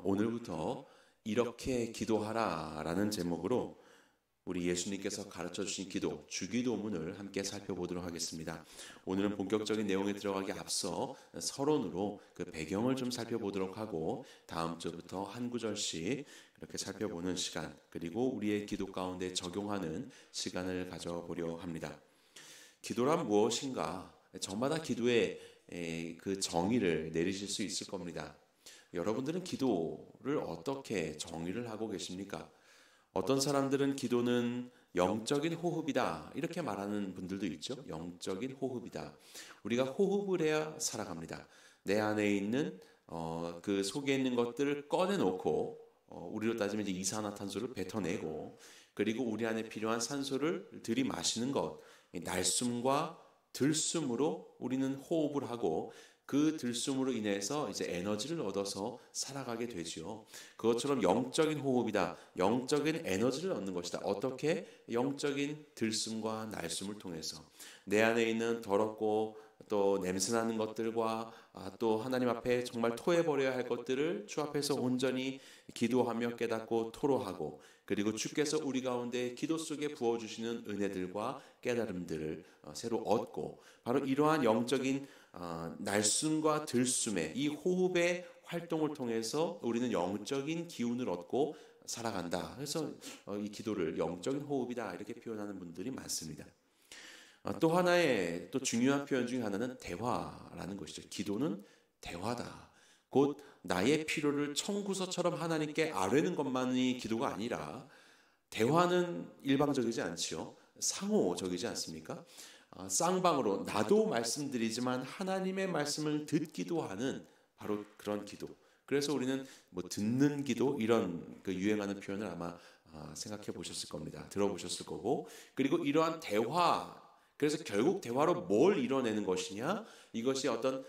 오늘부터 이렇게 기도하라라는 제목으로 우리 예수님께서 가르쳐 주신 기도, 주기도문을 함께 살펴보도록 하겠습니다. 오늘은 본격적인 내용에 들어가기 앞서 서론으로 그 배경을 좀 살펴보도록 하고 다음 주부터 한 구절씩 이렇게 살펴보는 시간, 그리고 우리의 기도 가운데 적용하는 시간을 가져보려 합니다. 기도란 무엇인가? 저마다 기도의 그 정의를 내리실 수 있을 겁니다. 여러분들은 기도를 어떻게 정의를 하고 계십니까? 어떤 사람들은 기도는 영적인 호흡이다 이렇게 말하는 분들도 있죠. 영적인 호흡이다. 우리가 호흡을 해야 살아갑니다. 내 안에 있는 그 속에 있는 것들을 꺼내놓고 우리로 따지면 이제 이산화탄소를 뱉어내고, 그리고 우리 안에 필요한 산소를 들이마시는 것, 날숨과 들숨으로 우리는 호흡을 하고 그 들숨으로 인해서 이제 에너지를 얻어서 살아가게 되지요. 그것처럼 영적인 호흡이다. 영적인 에너지를 얻는 것이다. 어떻게? 영적인 들숨과 날숨을 통해서 내 안에 있는 더럽고 또 냄새나는 것들과 또 하나님 앞에 정말 토해버려야 할 것들을 주 앞에서 온전히 기도하며 깨닫고 토로하고, 그리고 주께서 우리 가운데 기도 속에 부어주시는 은혜들과 깨달음들을 새로 얻고, 바로 이러한 영적인 날숨과 들숨의 이 호흡의 활동을 통해서 우리는 영적인 기운을 얻고 살아간다. 그래서 이 기도를 영적인 호흡이다 이렇게 표현하는 분들이 많습니다. 또 하나의 또 중요한 표현 중에 하나는 대화라는 것이죠. 기도는 대화다. 곧 나의 필요를 청구서처럼 하나님께 아뢰는 것만이 기도가 아니라, 대화는 일방적이지 않지요. 상호적이지 않습니까? 쌍방으로 나도 말씀드리지만 하나님의 말씀을 듣기도 하는 바로 그런 기도. 그래서 우리는 뭐 듣는 기도 이런 그 유행하는 표현을 아마 생각해 보셨을 겁니다. 들어보셨을 거고, 그리고 이러한 대화, 그래서 결국 대화로 뭘 이뤄내는 것이냐? 이것이 어떤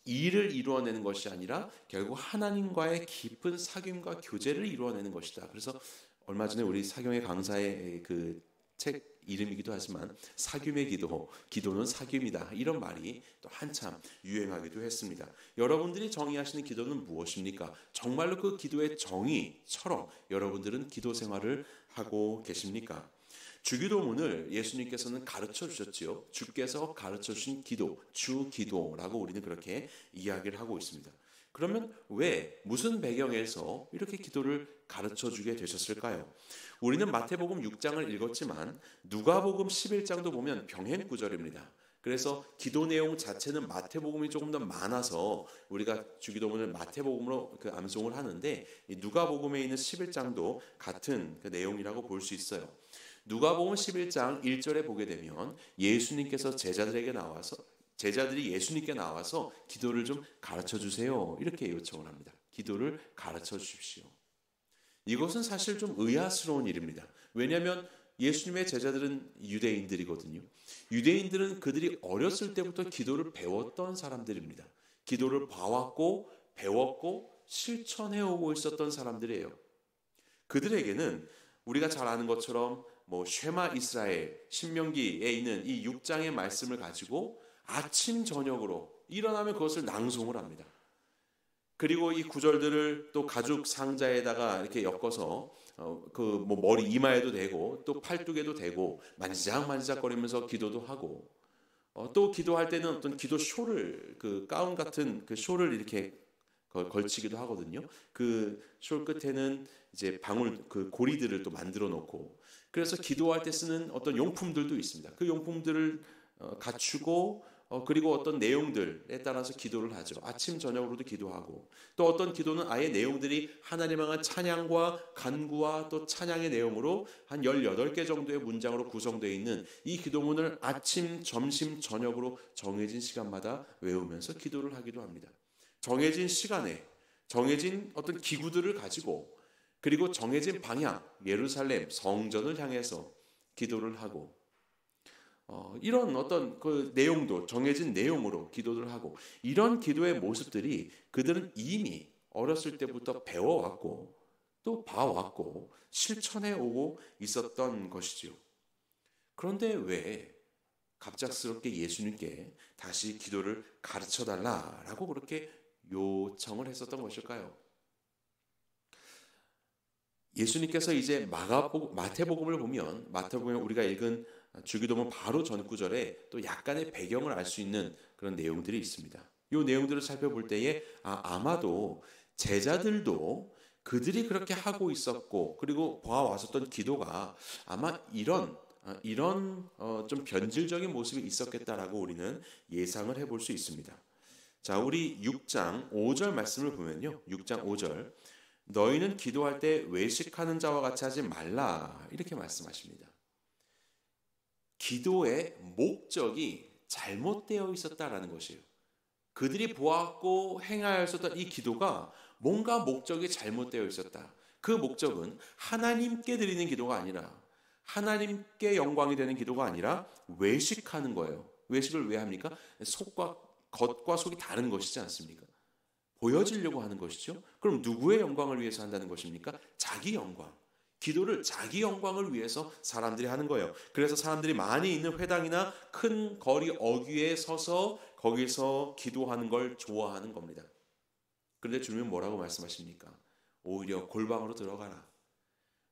일을 이루어내는 것이 아니라 결국 하나님과의 깊은 사귐과 교제를 이루어내는 것이다. 그래서 얼마 전에 우리 사경의 강사의 그 책 이름이기도 하지만 사귐의 기도, 기도는 사귐이다 이런 말이 또 한참 유행하기도 했습니다. 여러분들이 정의하시는 기도는 무엇입니까? 정말로 그 기도의 정의처럼 여러분들은 기도 생활을 하고 계십니까? 주기도문을 예수님께서는 가르쳐 주셨지요. 주께서 가르쳐 주신 기도, 주기도라고 우리는 그렇게 이야기를 하고 있습니다. 그러면 왜, 무슨 배경에서 이렇게 기도를 가르쳐 주게 되셨을까요? 우리는 마태복음 6장을 읽었지만 누가복음 11장도 보면 병행 구절입니다. 그래서 기도 내용 자체는 마태복음이 조금 더 많아서 우리가 주기도문을 마태복음으로 그 암송을 하는데, 누가복음에 있는 11장도 같은 그 내용이라고 볼 수 있어요. 누가복음 11장 1절에 보게 되면 예수님께서 제자들이 예수님께 나와서 기도를 좀 가르쳐 주세요 이렇게 요청을 합니다. 기도를 가르쳐 주십시오. 이것은 사실 좀 의아스러운 일입니다. 왜냐하면 예수님의 제자들은 유대인들이거든요. 유대인들은 그들이 어렸을 때부터 기도를 배웠던 사람들입니다. 기도를 봐왔고 배웠고 실천해오고 있었던 사람들이에요. 그들에게는 우리가 잘 아는 것처럼 뭐 쉐마 이스라엘, 신명기에 있는 이 6장의 말씀을 가지고 아침 저녁으로 일어나면 그것을 낭송을 합니다. 그리고 이 구절들을 또 가죽 상자에다가 이렇게 엮어서 그 뭐 머리 이마에도 대고 또 팔뚝에도 대고 만지작만지작거리면서 기도도 하고, 또 기도할 때는 어떤 기도 쇼를, 그 가운 같은 그 쇼를 이렇게 걸치기도 하거든요. 그 쇼 끝에는 이제 방울 그 고리들을 또 만들어 놓고, 그래서 기도할 때 쓰는 어떤 용품들도 있습니다. 그 용품들을 갖추고 그리고 어떤 내용들에 따라서 기도를 하죠. 아침 저녁으로도 기도하고, 또 어떤 기도는 아예 내용들이 하나님 향한 찬양과 간구와 또 찬양의 내용으로 한 18개 정도의 문장으로 구성되어 있는 이 기도문을 아침, 점심, 저녁으로 정해진 시간마다 외우면서 기도를 하기도 합니다. 정해진 시간에 정해진 어떤 기구들을 가지고, 그리고 정해진 방향, 예루살렘 성전을 향해서 기도를 하고, 이런 어떤 그 내용도 정해진 내용으로 기도를 하고, 이런 기도의 모습들이 그들은 이미 어렸을 때부터 배워왔고 또 봐왔고 실천해 오고 있었던 것이지요. 그런데 왜 갑작스럽게 예수님께 다시 기도를 가르쳐 달라라고 그렇게 요청을 했었던 것일까요? 예수님께서 이제 마태복음을 보면 마태복음에 우리가 읽은 주기도문 바로 전 구절에 또 약간의 배경을 알 수 있는 그런 내용들이 있습니다. 이 내용들을 살펴볼 때에 아마도 제자들도 그들이 그렇게 하고 있었고 그리고 보아왔었던 기도가 아마 이런 좀 변질적인 모습이 있었겠다라고 우리는 예상을 해볼 수 있습니다. 자, 우리 6장 5절 말씀을 보면요. 6장 5절 너희는 기도할 때 외식하는 자와 같이 하지 말라 이렇게 말씀하십니다. 기도의 목적이 잘못되어 있었다라는 것이에요. 그들이 보았고 행하였었던 이 기도가 뭔가 목적이 잘못되어 있었다. 그 목적은 하나님께 드리는 기도가 아니라 하나님께 영광이 되는 기도가 아니라 외식하는 거예요. 외식을 왜 합니까? 겉과 속이 다른 것이지 않습니까? 보여지려고 하는 것이죠. 그럼 누구의 영광을 위해서 한다는 것입니까? 자기 영광. 기도를 자기 영광을 위해서 사람들이 하는 거예요. 그래서 사람들이 많이 있는 회당이나 큰 거리 어귀에 서서 거기서 기도하는 걸 좋아하는 겁니다. 그런데 주님은 뭐라고 말씀하십니까? 오히려 골방으로 들어가라.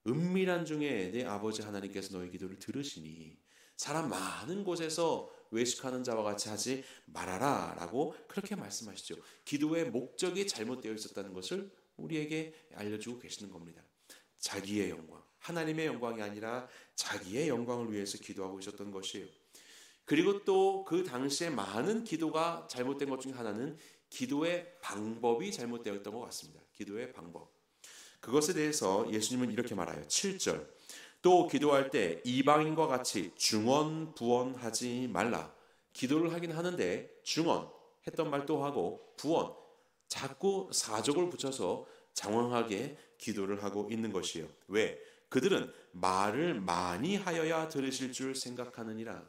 은밀한 중에 내 아버지 하나님께서 너희 기도를 들으시니 사람 많은 곳에서 외식하는 자와 같이 하지 말아라 라고 그렇게 말씀하시죠. 기도의 목적이 잘못되어 있었다는 것을 우리에게 알려주고 계시는 겁니다. 자기의 영광, 하나님의 영광이 아니라 자기의 영광을 위해서 기도하고 있었던 것이에요. 그리고 또 그 당시에 많은 기도가 잘못된 것 중에 하나는 기도의 방법이 잘못되어 있던 것 같습니다. 기도의 방법. 그것에 대해서 예수님은 이렇게 말해요. 7절. 또 기도할 때 이방인과 같이 중언부언하지 말라. 기도를 하긴 하는데 중언, 했던 말도 하고 부언, 자꾸 사족을 붙여서 장황하게 기도를 하고 있는 것이에요. 왜? 그들은 말을 많이 하여야 들으실 줄 생각하느니라.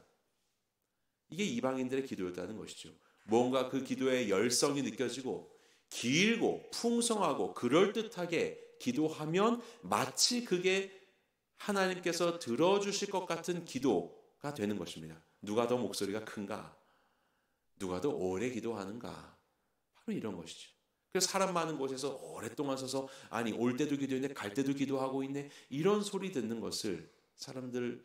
이게 이방인들의 기도였다는 것이죠. 뭔가 그 기도의 열성이 느껴지고 길고 풍성하고 그럴듯하게 기도하면 마치 그게 하나님께서 들어주실 것 같은 기도가 되는 것입니다. 누가 더 목소리가 큰가? 누가 더 오래 기도하는가? 바로 이런 것이죠. 그래서 사람 많은 곳에서 오랫동안 서서 아니 올 때도 기도했네 갈 때도 기도하고 있네 이런 소리 듣는 것을 사람들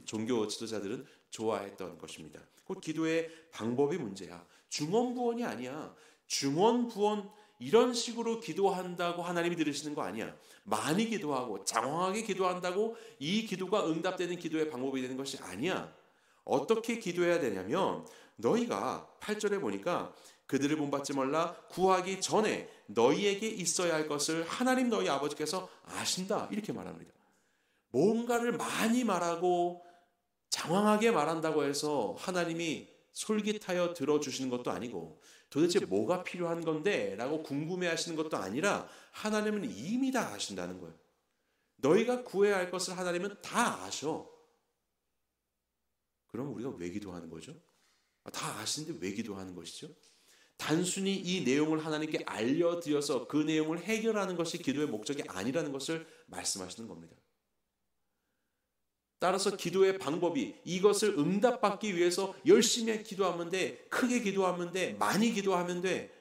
종교 지도자들은 좋아했던 것입니다. 곧 기도의 방법이 문제야. 중언부언이 아니야. 중언부언 이런 식으로 기도한다고 하나님이 들으시는 거 아니야. 많이 기도하고 장황하게 기도한다고 이 기도가 응답되는 기도의 방법이 되는 것이 아니야. 어떻게 기도해야 되냐면 너희가 8절에 보니까 그들을 본받지 말라 구하기 전에 너희에게 있어야 할 것을 하나님 너희 아버지께서 아신다 이렇게 말합니다. 뭔가를 많이 말하고 장황하게 말한다고 해서 하나님이 솔깃하여 들어주시는 것도 아니고 도대체 뭐가 필요한 건데? 라고 궁금해하시는 것도 아니라 하나님은 이미 다 아신다는 거예요. 너희가 구해야 할 것을 하나님은 다 아셔. 그럼 우리가 왜 기도하는 거죠? 다 아시는데 왜 기도하는 것이죠? 단순히 이 내용을 하나님께 알려드려서 그 내용을 해결하는 것이 기도의 목적이 아니라는 것을 말씀하시는 겁니다. 따라서 기도의 방법이 이것을 응답받기 위해서 열심히 기도하면 돼, 크게 기도하면 돼, 많이 기도하면 돼.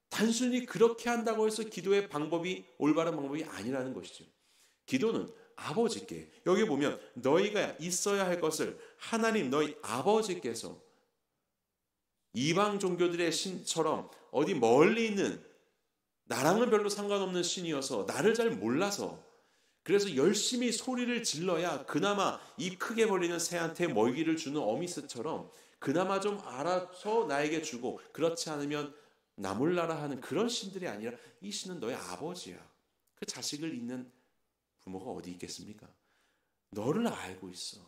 단순히 그렇게 한다고 해서 기도의 방법이 올바른 방법이 아니라는 것이죠. 기도는 아버지께, 여기 보면 너희가 있어야 할 것을 하나님 너희 아버지께서 이방 종교들의 신처럼 어디 멀리 있는 나랑은 별로 상관없는 신이어서 나를 잘 몰라서 그래서 열심히 소리를 질러야 그나마 입 크게 벌리는 새한테 먹이를 주는 어미스처럼 그나마 좀 알아서 나에게 주고 그렇지 않으면 나 몰라라 하는 그런 신들이 아니라 이 신은 너의 아버지야. 그 자식을 잇는 부모가 어디 있겠습니까? 너를 알고 있어.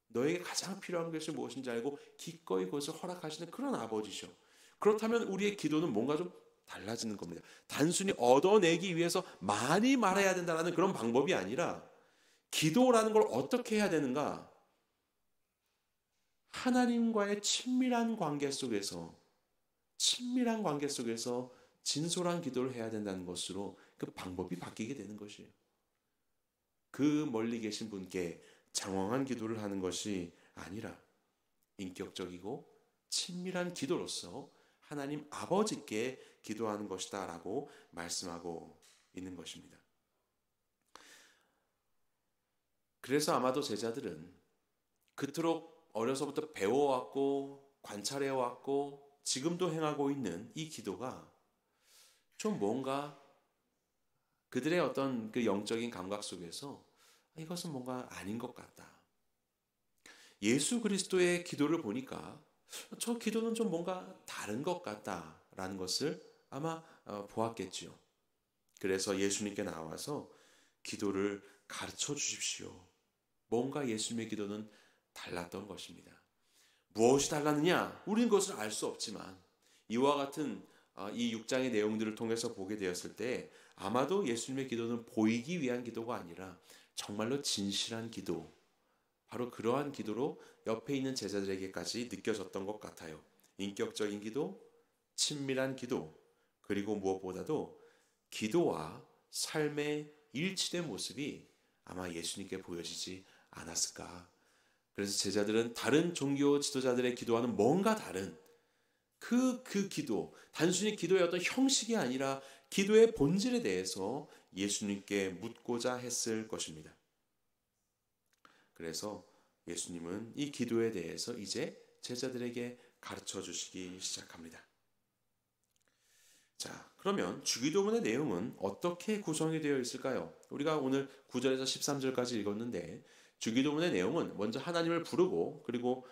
너에게 가장 필요한 것이 무엇인지 알고 기꺼이 그것을 허락하시는 그런 아버지셔. 그렇다면 우리의 기도는 뭔가 좀 달라지는 겁니다. 단순히 얻어내기 위해서 많이 말해야 된다는 그런 방법이 아니라 기도라는 걸 어떻게 해야 되는가? 하나님과의 친밀한 관계 속에서 진솔한 기도를 해야 된다는 것으로 그 방법이 바뀌게 되는 것이에요. 그 멀리 계신 분께 장황한 기도를 하는 것이 아니라 인격적이고 친밀한 기도로서 하나님 아버지께 기도하는 것이다 라고 말씀하고 있는 것입니다. 그래서 아마도 제자들은 그토록 어려서부터 배워왔고 관찰해왔고 지금도 행하고 있는 이 기도가 좀 뭔가 그들의 어떤 그 영적인 감각 속에서 이것은 뭔가 아닌 것 같다. 예수 그리스도의 기도를 보니까 저 기도는 좀 뭔가 다른 것 같다라는 것을 아마 보았겠지요. 그래서 예수님께 나와서 기도를 가르쳐 주십시오. 뭔가 예수님의 기도는 달랐던 것입니다. 무엇이 달랐느냐? 우리는 그것을 알 수 없지만 이와 같은 이 6장의 내용들을 통해서 보게 되었을 때 아마도 예수님의 기도는 보이기 위한 기도가 아니라 정말로 진실한 기도, 바로 그러한 기도로 옆에 있는 제자들에게까지 느껴졌던 것 같아요. 인격적인 기도, 친밀한 기도, 그리고 무엇보다도 기도와 삶의 일치된 모습이 아마 예수님께 보여지지 않았을까. 그래서 제자들은 다른 종교 지도자들의 기도와는 뭔가 다른 그 기도, 단순히 기도의 어떤 형식이 아니라 기도의 본질에 대해서 예수님께 묻고자 했을 것입니다. 그래서 예수님은 이 기도에 대해서 이제 제자들에게 가르쳐 주시기 시작합니다. 자, 그러면 주기도문의 내용은 어떻게 구성이 되어 있을까요? 우리가 오늘 9절에서 13절까지 읽었는데 주기도문의 내용은 먼저 하나님을 부르고 그리고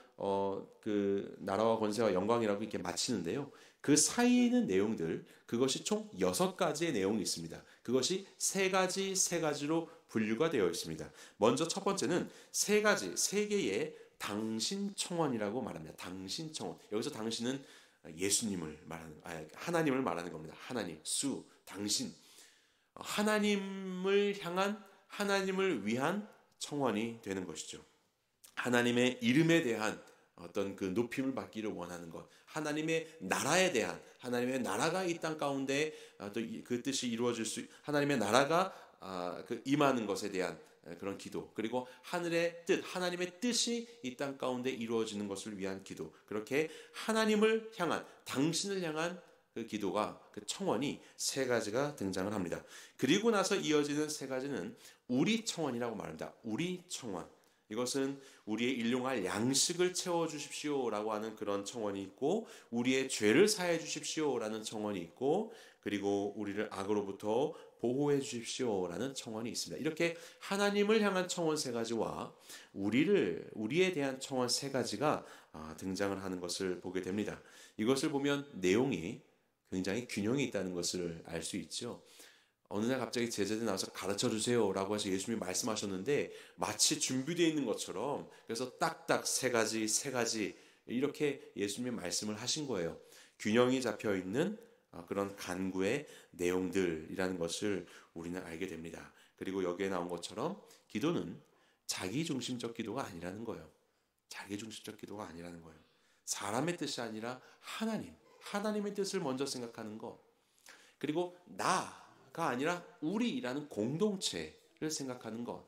그 나라와 권세와 영광이라고 이렇게 마치는데요. 그 사이에 있는 내용들, 그것이 총 6가지의 내용이 있습니다. 그것이 세 가지로 분류가 되어 있습니다. 먼저 첫 번째는 세 개의 당신 청원이라고 말합니다. 당신 청원. 여기서 당신은 예수님을 말하는, 하나님을 말하는 겁니다. 하나님, 수, 당신. 하나님을 향한, 하나님을 위한 청원이 되는 것이죠. 하나님의 이름에 대한 어떤 그 높임을 받기를 원하는 것, 하나님의 나라에 대한, 하나님의 나라가 이 땅 가운데 또 그 뜻이 이루어질 수, 하나님의 나라가 그 임하는 것에 대한 그런 기도, 그리고 하늘의 뜻, 하나님의 뜻이 이 땅 가운데 이루어지는 것을 위한 기도, 그렇게 하나님을 향한, 당신을 향한 그 기도가, 그 청원이 세 가지가 등장을 합니다. 그리고 나서 이어지는 세 가지는 우리 청원이라고 말합니다. 우리 청원. 이것은 우리의 일용할 양식을 채워주십시오라고 하는 그런 청원이 있고, 우리의 죄를 사해 주십시오라는 청원이 있고, 그리고 우리를 악으로부터 보호해 주십시오라는 청원이 있습니다. 이렇게 하나님을 향한 청원 세 가지와 우리에 대한 청원 세 가지가 등장을 하는 것을 보게 됩니다. 이것을 보면 내용이 굉장히 균형이 있다는 것을 알 수 있죠. 어느 날 갑자기 제자들이 나와서 가르쳐 주세요라고 해서 예수님이 말씀하셨는데 마치 준비되어 있는 것처럼, 그래서 딱딱 세 가지 이렇게 예수님이 말씀을 하신 거예요. 균형이 잡혀 있는 그런 간구의 내용들이라는 것을 우리는 알게 됩니다. 그리고 여기에 나온 것처럼 기도는 자기중심적 기도가 아니라는 거예요. 자기중심적 기도가 아니라는 거예요. 사람의 뜻이 아니라 하나님의 뜻을 먼저 생각하는 것, 그리고 나가 아니라 우리라는 공동체를 생각하는 것.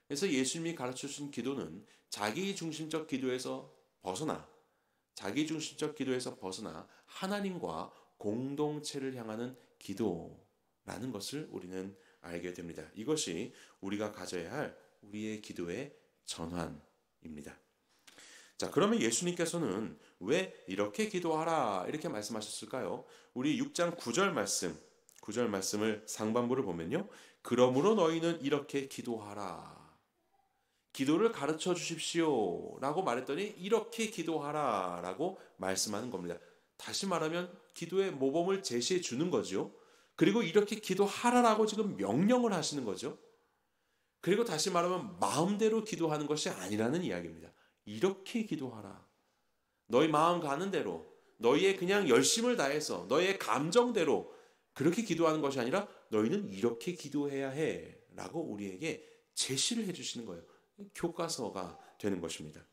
그래서 예수님이 가르쳐주신 기도는 자기중심적 기도에서 벗어나 하나님과 공동체를 향하는 기도라는 것을 우리는 알게 됩니다. 이것이 우리가 가져야 할 우리의 기도의 전환입니다. 자, 그러면 예수님께서는 왜 이렇게 기도하라 이렇게 말씀하셨을까요? 우리 6장 9절 말씀을 상반부를 보면요. 그러므로 너희는 이렇게 기도하라. 기도를 가르쳐 주십시오 라고 말했더니 이렇게 기도하라 라고 말씀하는 겁니다. 다시 말하면 기도의 모범을 제시해 주는 거죠. 그리고 이렇게 기도하라라고 지금 명령을 하시는 거죠. 그리고 다시 말하면 마음대로 기도하는 것이 아니라는 이야기입니다. 이렇게 기도하라. 너희 마음 가는 대로, 너희의 그냥 열심을 다해서, 너희의 감정대로 그렇게 기도하는 것이 아니라 너희는 이렇게 기도해야 해 라고 우리에게 제시를 해주시는 거예요. 교과서가 되는 것입니다.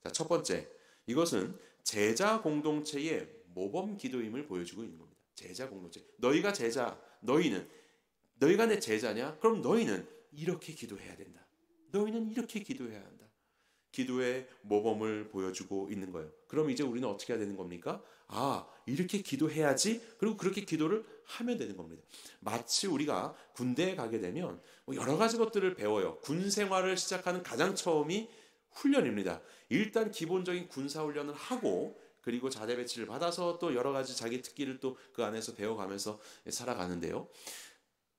자, 첫 번째, 이것은 제자 공동체의 모범 기도임을 보여주고 있는 겁니다. 제자 공동체. 너희가 내 제자냐? 그럼 너희는 이렇게 기도해야 된다. 너희는 이렇게 기도해야 한다. 기도의 모범을 보여주고 있는 거예요. 그럼 이제 우리는 어떻게 해야 되는 겁니까? 이렇게 기도해야지. 그리고 그렇게 기도를 하면 되는 겁니다. 마치 우리가 군대에 가게 되면 여러 가지 것들을 배워요. 군 생활을 시작하는 가장 처음이 훈련입니다. 일단 기본적인 군사 훈련을 하고 그리고 자대 배치를 받아서 또 여러 가지 자기 특기를 또 그 안에서 배워가면서 살아가는데요.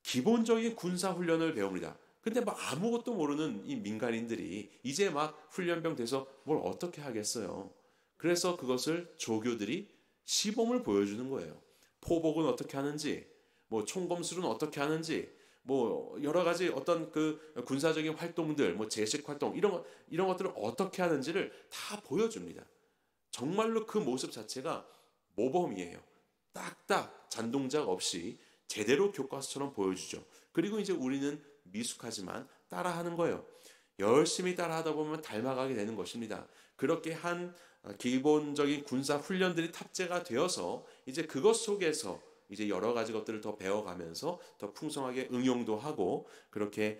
기본적인 군사 훈련을 배웁니다. 근데 아무것도 모르는 이 민간인들이 이제 막 훈련병 돼서 뭘 어떻게 하겠어요. 그래서 그것을 조교들이 시범을 보여주는 거예요. 포복은 어떻게 하는지, 총검술은 어떻게 하는지, 여러 가지 어떤 그 군사적인 활동들, 제식 활동 이런 것들을 어떻게 하는지를 다 보여줍니다. 정말로 그 모습 자체가 모범이에요. 딱딱 잔동작 없이 제대로 교과서처럼 보여주죠. 그리고 이제 우리는 미숙하지만 따라하는 거예요. 열심히 따라하다 보면 닮아가게 되는 것입니다. 그렇게 한 기본적인 군사 훈련들이 탑재가 되어서 이제 그것 속에서 이제 여러 가지 것들을 더 배워가면서 더 풍성하게 응용도 하고 그렇게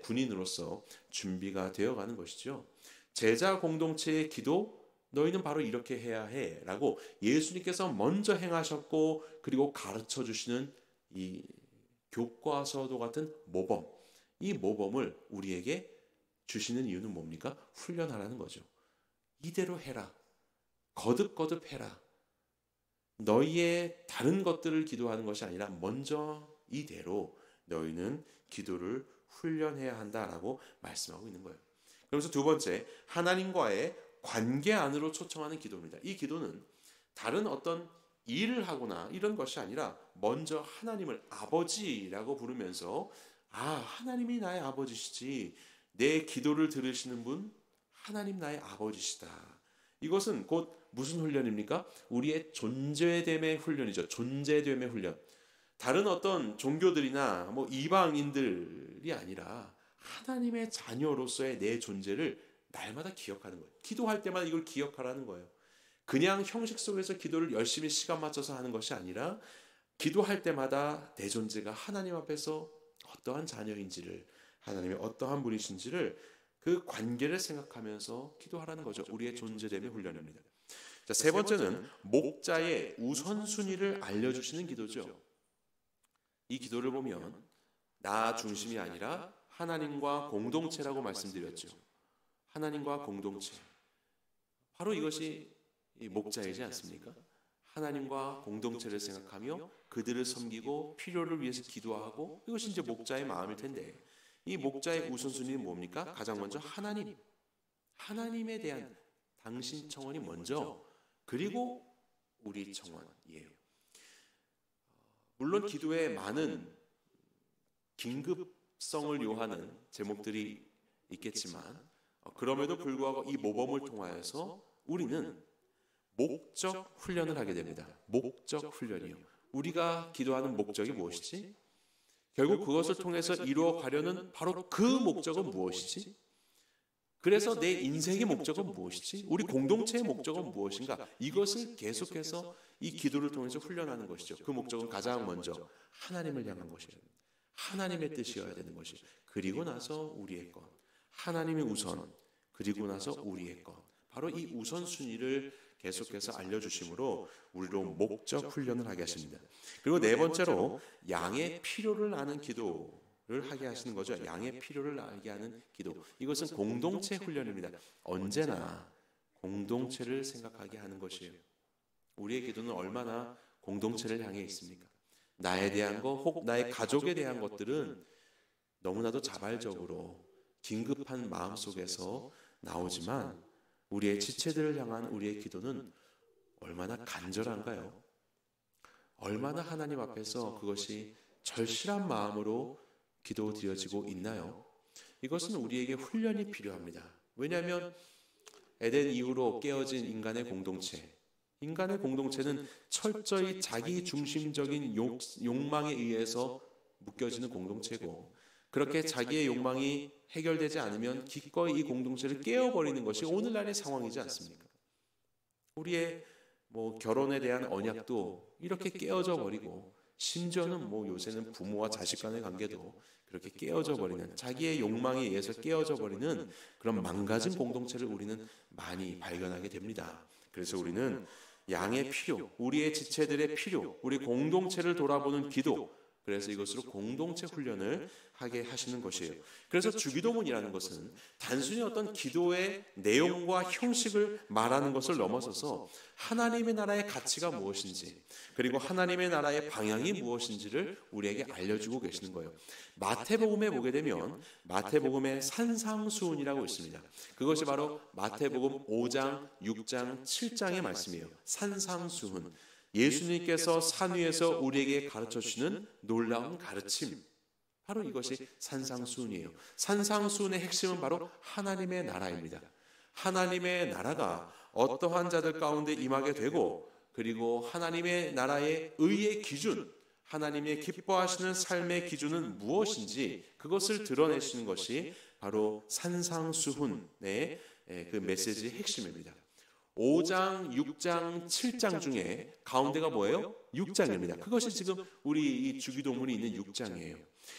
군인으로서 준비가 되어가는 것이죠. 제자 공동체의 기도 너희는 바로 이렇게 해야 해 라고 예수님께서 먼저 행하셨고 그리고 가르쳐 주시는 이 교과서도 같은 모범, 이 모범을 우리에게 주시는 이유는 뭡니까? 훈련하라는 거죠. 이대로 해라. 거듭거듭 해라. 너희의 다른 것들을 기도하는 것이 아니라 먼저 이대로 너희는 기도를 훈련해야 한다라고 말씀하고 있는 거예요. 그러면서 두 번째, 하나님과의 관계 안으로 초청하는 기도입니다. 이 기도는 다른 어떤 일을 하거나 이런 것이 아니라 먼저 하나님을 아버지라고 부르면서 하나님이 나의 아버지시지, 내 기도를 들으시는 분 하나님 나의 아버지시다. 이것은 곧 무슨 훈련입니까? 우리의 존재됨의 훈련이죠. 존재됨의 훈련. 다른 어떤 종교들이나 이방인들이 아니라 하나님의 자녀로서의 내 존재를 날마다 기억하는 거예요. 기도할 때마다 이걸 기억하라는 거예요. 그냥 형식 속에서 기도를 열심히 시간 맞춰서 하는 것이 아니라 기도할 때마다 내 존재가 하나님 앞에서 어떠한 자녀인지를, 하나님의 어떠한 분이신지를 그 관계를 생각하면서 기도하라는 거죠. 우리의 존재됨의 훈련입니다. 자, 세 번째는 목자의 우선순위를 알려주시는 기도죠. 이 기도를 보면 나 중심이 아니라 하나님과 공동체라고 말씀드렸죠. 하나님과 공동체. 바로 이것이 목자이지 않습니까? 하나님과 공동체를 생각하며 그들을 섬기고 필요를 위해서 기도하고, 이것이 이제 목자의 마음일 텐데, 이 목자의 우선순위는 뭡니까? 가장 먼저 하나님에 대한 당신 청원이 먼저, 그리고 우리 청원이에요. 물론 기도에 많은 긴급성을 요하는 제목들이 있겠지만 그럼에도 불구하고 이 모범을 통하여서 우리는 목적 훈련을 하게 됩니다. 목적 훈련이요. 우리가 기도하는 목적이 무엇이지? 결국 그것을 통해서 이루어 가려는 바로 그 목적은 무엇이지? 그래서 내 인생의 목적은 무엇이지? 우리 공동체의 목적은 무엇인가? 이것을 계속해서 이 기도를 통해서 훈련하는 것이죠. 그 목적은 가장 먼저 하나님을 향한 것이에요. 하나님의 뜻이어야 되는 것이. 그리고 나서 우리의 것. 하나님이 우선, 그리고 나서 우리의 것. 바로 이 우선순위를 계속해서 알려주심으로 우리로 목적 훈련을 하게 하십니다. 그리고 네 번째로 양의 필요를 아는 기도를 하게 하시는 거죠. 양의 필요를 알게 하는 기도. 이것은 공동체 훈련입니다. 언제나 공동체를 생각하게 하는 것이에요. 우리의 기도는 얼마나 공동체를 향해 있습니까? 나에 대한 것, 혹 나의 가족에 대한 것들은 너무나도 자발적으로 긴급한 마음 속에서 나오지만 우리의 지체들을 향한 우리의 기도는 얼마나 간절한가요? 얼마나 하나님 앞에서 그것이 절실한 마음으로 기도드려지고 있나요? 이것은 우리에게 훈련이 필요합니다. 왜냐하면 에덴 이후로 깨어진 인간의 공동체는 철저히 자기 중심적인 욕망에 의해서 묶여지는 공동체고, 그렇게 자기의 욕망이 해결되지 않으면 기꺼이 이 공동체를 깨어버리는 것이 오늘날의 상황이지 않습니까? 우리의 결혼에 대한 언약도 이렇게 깨어져 버리고, 심지어는 뭐 요새는 부모와 자식 간의 관계도 그렇게 깨어져 버리는, 자기의 욕망에 의해서 깨어져 버리는 그런 망가진 공동체를 우리는 많이 발견하게 됩니다. 그래서 우리는 양의 필요, 우리의 지체들의 필요, 우리 공동체를 돌아보는 기도, 그래서 이것으로 공동체 훈련을 하게 하시는 것이에요. 그래서 주기도문이라는 것은 단순히 어떤 기도의 내용과 형식을 말하는 것을 넘어서서 하나님의 나라의 가치가 무엇인지, 그리고 하나님의 나라의 방향이 무엇인지를 우리에게 알려주고 계시는 거예요. 마태복음에 보게 되면 마태복음의 산상수훈이라고 있습니다. 그것이 바로 마태복음 5장, 6장, 7장의 말씀이에요. 산상수훈. 예수님께서 산 위에서 우리에게 가르쳐 주시는 놀라운 가르침, 바로 이것이 산상수훈이에요. 산상수훈의 핵심은 바로 하나님의 나라입니다. 하나님의 나라가 어떠한 자들 가운데 임하게 되고, 그리고 하나님의 나라의 의의 기준, 하나님의 기뻐하시는 삶의 기준은 무엇인지 그것을 드러내시는 것이 바로 산상수훈의 그 메시지의 핵심입니다. 5장, 6장, 7장 중에 가운데가 뭐예요? 6장입니다. 그것이 지금 우리 이 주기도문이 있는 6장이에요.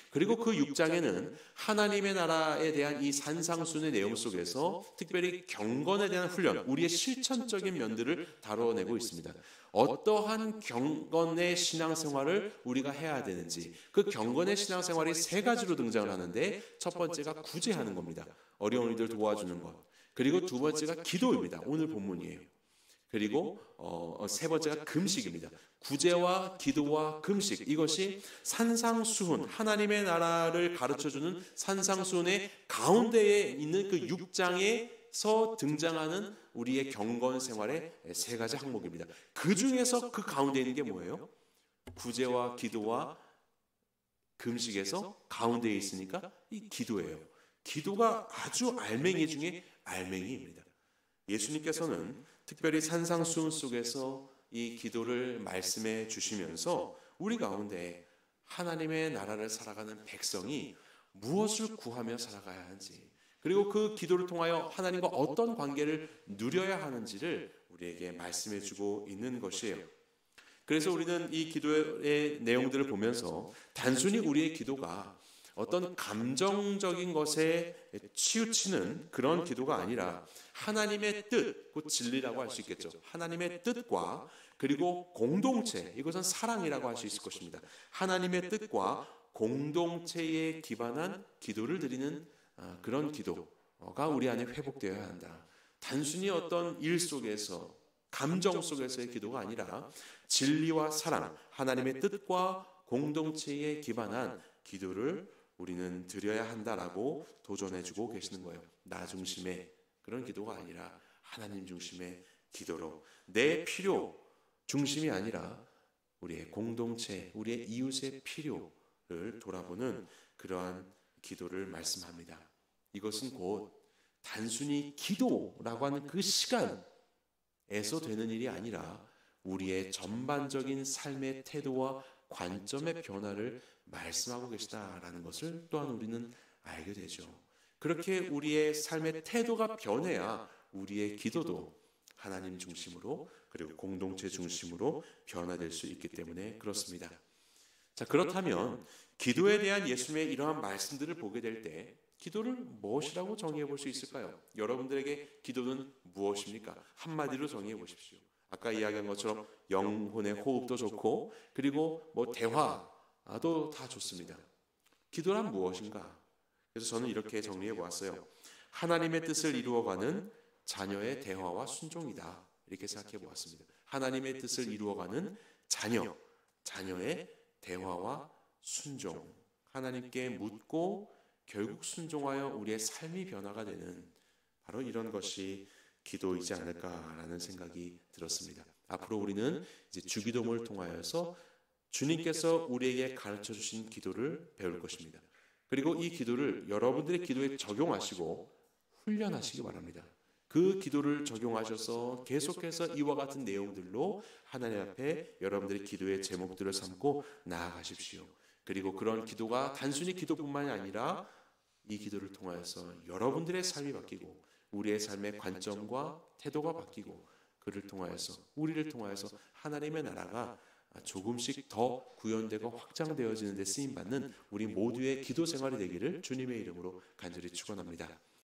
그리고 그 6장에는 하나님의 나라에 대한 이 산상수훈의 내용 속에서 특별히 경건에 대한 훈련, 우리의 실천적인 면들을 다뤄내고 있습니다. 어떠한 경건의 신앙생활을 우리가 해야 되는지, 그 경건의 신앙생활이 세 가지로 등장을 하는데, 첫 번째가 구제하는 겁니다. 어려운 이들 도와주는 것. 그리고 두 번째가 기도입니다. 오늘 본문이에요. 그리고 세 번째가 금식입니다. 구제와 기도와 금식, 이것이 산상수훈, 하나님의 나라를 가르쳐주는 산상수훈의 가운데에 있는 그 6장에서 등장하는 우리의 경건 생활의 세 가지 항목입니다. 그 중에서 그 가운데 있는 게 뭐예요? 구제와 기도와 금식에서 가운데에 있으니까 이 기도예요. 기도가 아주 알맹이 중에 알맹이입니다. 예수님께서는 특별히 산상수훈 속에서 이 기도를 말씀해 주시면서 우리 가운데 하나님의 나라를 살아가는 백성이 무엇을 구하며 살아가야 하는지, 그리고 그 기도를 통하여 하나님과 어떤 관계를 누려야 하는지를 우리에게 말씀해 주고 있는 것이에요. 그래서 우리는 이 기도의 내용들을 보면서 단순히 우리의 기도가 어떤 감정적인 것에 치우치는 그런 기도가 아니라 하나님의 뜻, 그 진리라고 할 수 있겠죠. 하나님의 뜻과 그리고 공동체, 이것은 사랑이라고 할 수 있을 것입니다. 하나님의 뜻과 공동체에 기반한 기도를 드리는 그런 기도가 우리 안에 회복되어야 한다. 단순히 어떤 일 속에서, 감정 속에서의 기도가 아니라 진리와 사랑, 하나님의 뜻과 공동체에 기반한 기도를 우리는 드려야 한다라고 도전해주고 계시는 거예요. 나 중심의 그런 기도가 아니라 하나님 중심의 기도로, 내 필요 중심이 아니라 우리의 공동체, 우리의 이웃의 필요를 돌아보는 그러한 기도를 말씀합니다. 이것은 곧 단순히 기도라고 하는 그 시간에서 되는 일이 아니라 우리의 전반적인 삶의 태도와 관점의 변화를 말씀하고 계시다라는 것을 또한 우리는 알게 되죠. 그렇게 우리의 삶의 태도가 변해야 우리의 기도도 하나님 중심으로, 그리고 공동체 중심으로 변화될 수 있기 때문에 그렇습니다. 자, 그렇다면 기도에 대한 예수님의 이러한 말씀들을 보게 될 때 기도를 무엇이라고 정의해 볼 수 있을까요? 여러분들에게 기도는 무엇입니까? 한마디로 정의해 보십시오. 아까 이야기한 것처럼 영혼의 호흡도 좋고, 그리고 뭐 대화도 다 좋습니다. 기도란 무엇인가? 그래서 저는 이렇게 정리해 보았어요. 하나님의 뜻을 이루어가는 자녀의 대화와 순종이다, 이렇게 생각해 보았습니다. 하나님의 뜻을 이루어가는 자녀의 대화와 순종, 하나님께 묻고 결국 순종하여 우리의 삶이 변화가 되는 바로 이런 것이 기도이지 않을까라는 생각이 들었습니다. 앞으로 우리는 이제 주기도문을 통하여서 주님께서 우리에게 가르쳐 주신 기도를 배울 것입니다. 그리고 이 기도를 여러분들의 기도에 적용하시고 훈련하시기 바랍니다. 그 기도를 적용하셔서 계속해서 이와 같은 내용들로 하나님 앞에 여러분들의 기도의 제목들을 삼고 나아가십시오. 그리고 그런 기도가 단순히 기도뿐만이 아니라 이 기도를 통하여서 여러분들의 삶이 바뀌고 우리의 삶의 관점과 태도가 바뀌고, 그를 통하여서, 우리를 통하여서 하나님의 나라가 조금씩 더 구현되고 확장되어지는 데 쓰임받는 우리 모두의 기도 생활이 되기를 주님의 이름으로 간절히 축원합니다.